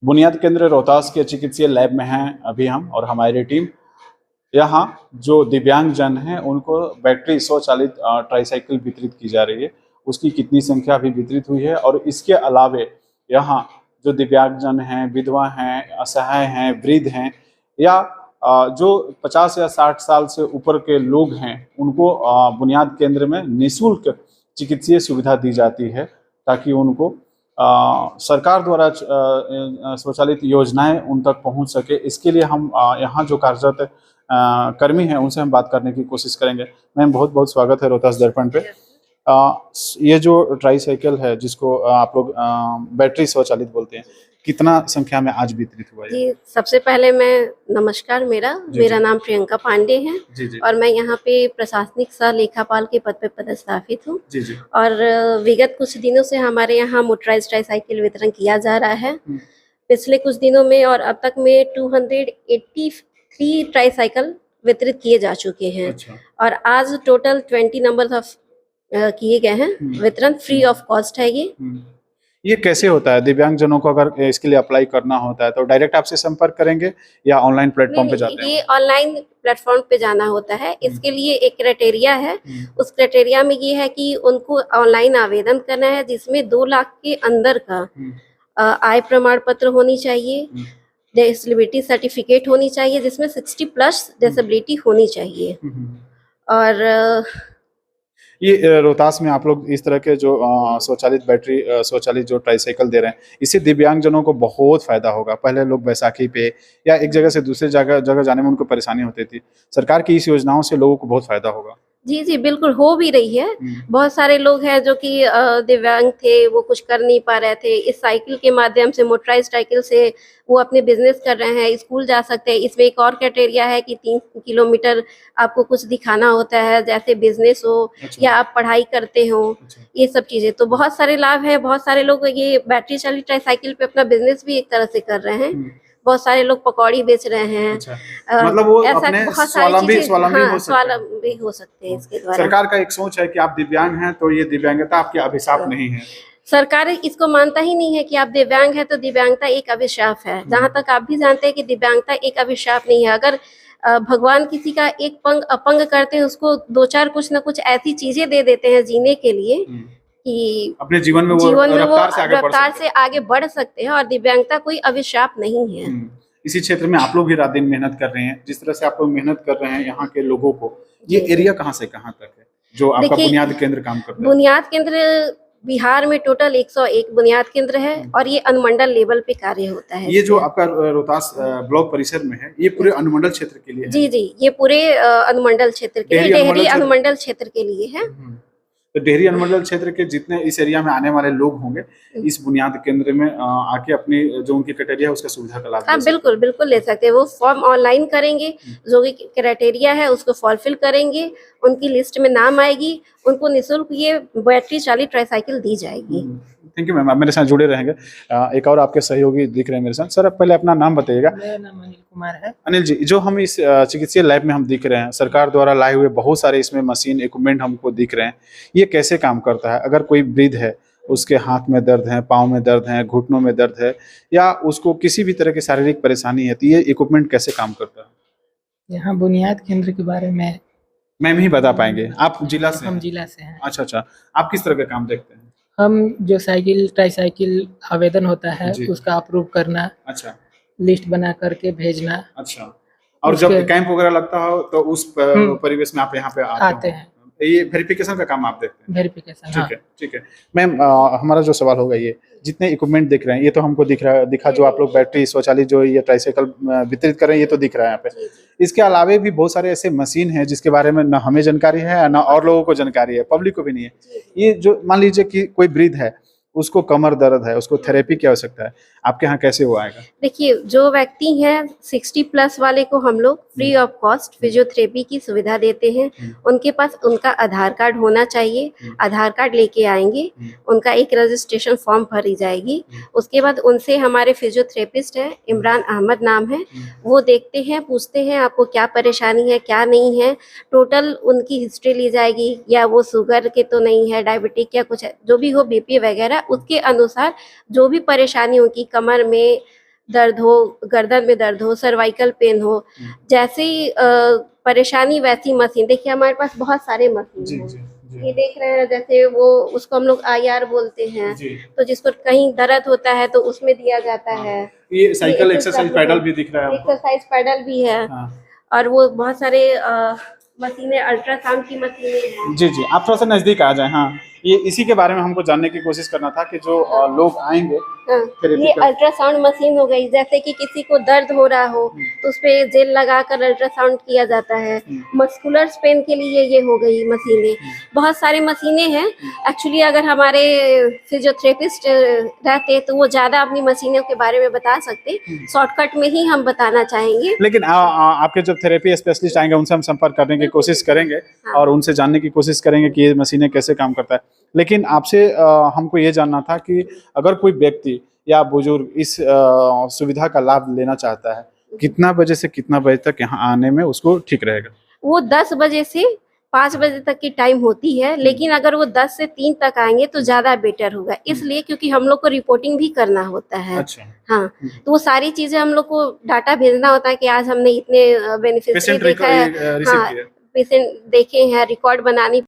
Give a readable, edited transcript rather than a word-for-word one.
बुनियाद केंद्र रोहतास के चिकित्सीय लैब में हैं अभी हम और हमारी टीम। यहाँ जो दिव्यांग जन हैं उनको बैटरी स्वचालित ट्राईसाइकिल वितरित की जा रही है। उसकी कितनी संख्या अभी वितरित हुई है और इसके अलावे यहाँ जो दिव्यांग जन हैं, विधवा हैं, असहाय हैं, वृद्ध हैं या जो 50 या 60 साल से ऊपर के लोग हैं उनको बुनियाद केंद्र में निःशुल्क चिकित्सीय सुविधा दी जाती है ताकि उनको सरकार द्वारा स्वचालित योजनाएं उन तक पहुंच सके। इसके लिए हम यहाँ जो कार्यरत कर्मी हैं उनसे हम बात करने की कोशिश करेंगे। मैम, बहुत बहुत स्वागत है रोहतास दर्पण पे। ये जो ट्राईसाइकिल है जिसको आप लोग बैटरी स्वचालित बोलते हैं, कितना संख्या में आज वितरित हुआ है? जी, सबसे पहले नमस्कार। मेरा नाम प्रियंका पांडे है और मैं यहाँ पे प्रशासनिक सह लेखापाल के पद पे पदस्थापित हूँ। और विगत कुछ दिनों से हमारे यहाँ मोटराइज्ड ट्राईसाइकिल वितरण किया जा रहा है। पिछले कुछ दिनों में और अब तक में 283 ट्राईसाइकिल वितरित किए जा चुके हैं। और आज टोटल 20 नंबर ऑफ किए गए हैं। वितरण फ्री ऑफ कॉस्ट है। ये कैसे होता है? दिव्यांगजनों को अगर इसके लिए अप्लाई करना होता है तो डायरेक्ट आपसे संपर्क करेंगे या ऑनलाइन प्लेटफॉर्म पे जाते हैं? ये ऑनलाइन प्लेटफॉर्म पे जाना होता है। इसके लिए एक क्राइटेरिया है। उस क्राइटेरिया में ये है कि उनको ऑनलाइन आवेदन करना है जिसमें 2 लाख के अंदर का आय प्रमाण पत्र होनी चाहिए, डिसेबिलिटी सर्टिफिकेट होनी चाहिए जिसमें 60+ डिसेबिलिटी होनी चाहिए। और ये रोहतास में आप लोग इस तरह के जो स्वचालित बैटरी स्वचालित जो ट्राईसाइकिल दे रहे हैं, इससे दिव्यांगजनों को बहुत फायदा होगा। पहले लोग बैसाखी पे या एक जगह से दूसरे जगह जाने में उनको परेशानी होती थी। सरकार की इस योजनाओं से लोगों को बहुत फायदा होगा। जी जी, बिल्कुल हो भी रही है। बहुत सारे लोग हैं जो कि दिव्यांग थे, वो कुछ कर नहीं पा रहे थे। इस साइकिल के माध्यम से, मोटराइज्ड साइकिल से वो अपने बिजनेस कर रहे हैं, स्कूल जा सकते हैं। इसमें एक और क्राइटेरिया है कि 3 किलोमीटर आपको कुछ दिखाना होता है, जैसे बिजनेस हो या आप पढ़ाई करते हो, ये सब चीजें। तो बहुत सारे लाभ है। बहुत सारे लोग ये बैटरी चालित ट्राईसाइकिल पे अपना बिजनेस भी एक तरह से कर रहे हैं। बहुत सारे लोग पकौड़ी बेच रहे हैं। मतलब वो अपने स्वावलंबी हो सकते हैं इसके द्वारा। सरकार का एक सोच है कि आप दिव्यांग हैं तो ये दिव्यांगता आपके अभिशाप नहीं है। सरकार इसको मानता ही नहीं है कि आप दिव्यांग हैं तो दिव्यांगता एक अभिशाप है। जहाँ तक आप भी जानते हैं कि दिव्यांगता एक अभिशाप नहीं है। अगर भगवान किसी का एक पंग अपंग करते हैं, उसको 2-4 कुछ न कुछ ऐसी चीजें दे देते हैं जीने के लिए कि अपने जीवन में वो रफ्तार से आगे बढ़ सकते हैं। और दिव्यांगता कोई अभिशाप नहीं है। इसी क्षेत्र में आप लोग भी रात दिन मेहनत कर रहे हैं। जिस तरह से आप लोग मेहनत कर रहे हैं यहाँ के लोगों को, ये एरिया कहाँ से कहाँ तक है जो आपका बुनियाद केंद्र काम करता है? बुनियाद केंद्र बिहार में टोटल 101 बुनियाद केंद्र है और ये अनुमंडल लेवल पे कार्य होता है। ये जो आपका रोहतास ब्लॉक परिसर में है, ये पूरे अनुमंडल क्षेत्र के लिए है? जी जी, ये पूरे अनुमंडल क्षेत्र के लिए, डेहरी अनुमंडल क्षेत्र के लिए है। तो डेहरी अनुमंडल क्षेत्र के जितने इस एरिया में आने वाले लोग होंगे, इस बुनियाद केंद्र में आके अपनी जो उनकी क्राइटेरिया है उसका सुविधा का लाभ ले सकते हैं। बिल्कुल बिल्कुल ले सकते हैं। वो फॉर्म ऑनलाइन करेंगे, जो भी क्राइटेरिया है उसको फुलफिल करेंगे, उनकी लिस्ट में नाम आएगी, उनको निःशुल्क ये बैटरी चालित ट्राईसाइकिल दी जाएगी। थैंक यू मैम, आप मेरे साथ जुड़े रहेंगे। एक और आपके सहयोगी दिख रहे हैं मेरे साथ। सर, पहले अपना नाम बताइएगा। मेरा नाम अनिल कुमार है। अनिल जी, जो हम इस चिकित्सीय लैब में हम दिख रहे हैं, सरकार द्वारा लाए हुए बहुत सारे इसमें मशीन इक्विपमेंट हमको दिख रहे हैं, ये कैसे काम करता है? अगर कोई वृद्ध है, उसके हाथ में दर्द है, पाँव में दर्द है, घुटनों में दर्द है या उसको किसी भी तरह की शारीरिक परेशानी है, तो ये इक्विपमेंट कैसे काम करता है? यहाँ बुनियाद केंद्र के बारे में मैम ही बता पाएंगे। आप जिला से? हम जिला से हैं। अच्छा, आप किस तरह का काम देखते हैं? हम जो साइकिल ट्राईसाइकिल आवेदन होता है उसका अप्रूव करना, अच्छा, लिस्ट बना करके भेजना। अच्छा, और जब कैंप वगैरह लगता हो तो उस परिवेश में आप यहाँ पे आते हैं? ये वेरिफिकेशन का काम आप देखते हैं? वेरिफिकेशन, ठीक है। मैम, हमारा जो सवाल होगा, ये जितने इक्विपमेंट दिख रहे हैं, ये तो हमको दिखा जो आप लोग बैटरी स्वचालित जो ये ट्राईसाइकिल वितरित कर रहे हैं, ये तो दिख रहा है यहाँ पे। इसके अलावे भी बहुत सारे ऐसे मशीन है जिसके बारे में ना हमें जानकारी है ना और लोगों को जानकारी है, पब्लिक को भी नहीं है। ये जो मान लीजिए कि कोई वृद्ध है, उसको कमर दर्द है, उसको थेरेपी की आवश्यकता है, आपके यहाँ कैसे वो आएगा? देखिए, जो व्यक्ति हैं 60+ वाले को हम लोग फ्री ऑफ कॉस्ट फिजियोथेरेपी की सुविधा देते हैं। उनके पास उनका आधार कार्ड होना चाहिए, आधार कार्ड लेके आएंगे, उनका एक रजिस्ट्रेशन फॉर्म भरी जाएगी। उसके बाद उनसे हमारे फिजियोथेरेपिस्ट है, इमरान अहमद नाम है, वो देखते हैं, पूछते हैं आपको क्या परेशानी है, क्या नहीं है। टोटल उनकी हिस्ट्री ली जाएगी, या वो शुगर के तो नहीं है, डायबिटिक या कुछ है, जो भी हो, BP वगैरह, उसके अनुसार जो भी परेशानी उनकी कमर में, दर्द हो, गर्दन में दर्द हो, सर्वाइकल पेन हो, जैसी परेशानी वैसी मशीन। देखिए हमारे पास बहुत सारे मशीन हैं। ये देख रहे हैं, जैसे वो उसको हम लोग IR बोलते हैं, तो जिसको कहीं दर्द होता है तो उसमें दिया जाता है। ये साइकिल एक्सरसाइज पैडल भी दिख रहा है आपको। एक्सरसाइज पैडल भी है। हाँ। और वो बहुत सारे मशीनें, अल्ट्रासाउंड की मशीनें हैं। जी जी, आप थोड़ा सा नजदीक आ जाए। हाँ, ये इसी के बारे में हमको जानने की कोशिश करना था कि जो लोग आएंगे हाँ, थेरेपी ये कर- अल्ट्रासाउंड मशीन हो गई। जैसे कि किसी को दर्द हो रहा हो तो उस पे जेल लगाकर अल्ट्रासाउंड किया जाता है। मस्कुलर पेन के लिए ये हो गई मशीनें। बहुत सारी मशीनें हैं। एक्चुअली अगर हमारे फिजियोथेरेपिस्ट रहते तो वो ज्यादा अपनी मशीनों के बारे में बता सकते। शॉर्टकट में ही हम बताना चाहेंगे। लेकिन आपके जब थेरेपी स्पेशलिस्ट आएंगे उनसे हम संपर्क करने की कोशिश करेंगे और उनसे जानने की कोशिश करेंगे कि ये मशीनें कैसे काम करता है। लेकिन आपसे हमको ये जानना था कि अगर कोई व्यक्ति या बुजुर्ग इस सुविधा का लाभ लेना चाहता है, कितना बजे से कितना बजे तक यहाँ आने में उसको ठीक रहेगा? वो 10 बजे से 5 बजे तक की टाइम होती है, लेकिन अगर वो 10 से 3 तक आएंगे तो ज्यादा बेटर होगा। इसलिए क्योंकि हम लोग को रिपोर्टिंग भी करना होता है। अच्छा। हाँ, तो वो सारी चीजें हम लोग को डाटा भेजना होता है कि आज हमने इतने बेनिफिशियरी देखा है, हाँ, पेशेंट देखे हैं, रिकॉर्ड बनानी